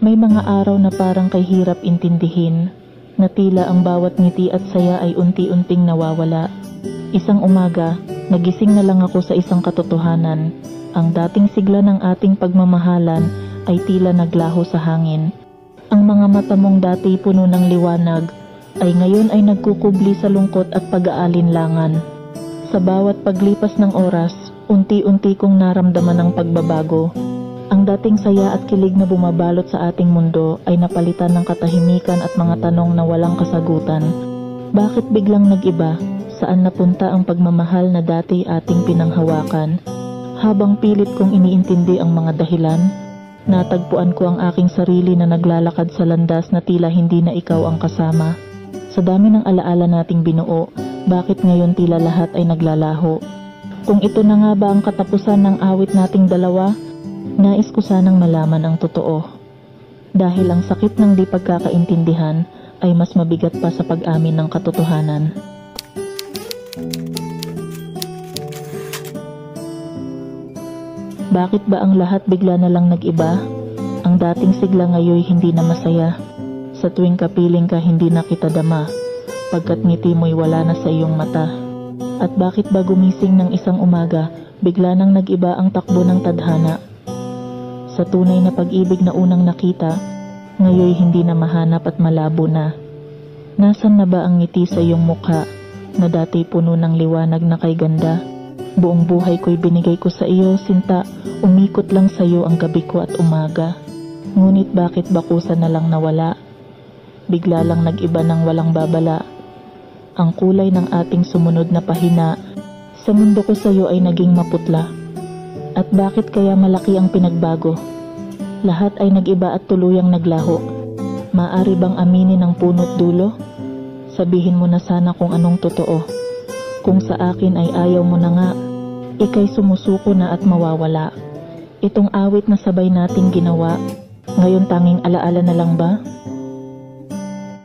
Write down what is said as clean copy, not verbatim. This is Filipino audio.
May mga araw na parang kay hirap intindihin, na tila ang bawat ngiti at saya ay unti-unting nawawala. Isang umaga, nagising na lang ako sa isang katotohanan. Ang dating sigla ng ating pagmamahalan ay tila naglaho sa hangin. Ang mga mata mong dati puno ng liwanag ay ngayon ay nagkukubli sa lungkot at pag-aalinlangan. Sa bawat paglipas ng oras, unti-unti kong naramdaman ang pagbabago. Ang dating saya at kilig na bumabalot sa ating mundo ay napalitan ng katahimikan at mga tanong na walang kasagutan. Bakit biglang nag-iba? Saan napunta ang pagmamahal na dati ating pinanghawakan? Habang pilit kong iniintindi ang mga dahilan, natagpuan ko ang aking sarili na naglalakad sa landas na tila hindi na ikaw ang kasama. Sa dami ng alaala nating binuo, bakit ngayon tila lahat ay naglalaho? Kung ito na nga ba ang katapusan ng awit nating dalawa, nais ko sanang malaman ang totoo. Dahil ang sakit ng di pagkakaintindihan ay mas mabigat pa sa pag-amin ng katotohanan. Bakit ba ang lahat bigla na lang nag-iba? Ang dating sigla ngayon hindi na masaya. Sa tuwing kapiling ka hindi na kita dama, pagkat ngiti mo'y wala na sa iyong mata. At bakit ba gumising ng isang umaga, bigla nang nag-iba ang takbo ng tadhana? Sa tunay na pag-ibig na unang nakita, ngayon hindi na mahanap at malabo na. Nasaan na ba ang ngiti sa iyong mukha, na dati puno ng liwanag na kay ganda? Buong buhay ko'y binigay ko sa iyo, sinta, umikot lang sa iyo ang gabi ko at umaga. Ngunit bakit bakusa na lang nawala? Bigla lang nag-iba ng walang babala. Ang kulay ng ating sumunod na pahina, sa mundo ko sa iyo ay naging maputla. At bakit kaya malaki ang pinagbago? Lahat ay nag-iba at tuluyang naglaho. Maaari bang aminin ang punot dulo? Sabihin mo na sana kung anong totoo. Kung sa akin ay ayaw mo na nga, ika'y sumusuko na at mawawala. Itong awit na sabay nating ginawa, ngayon tanging alaala na lang ba?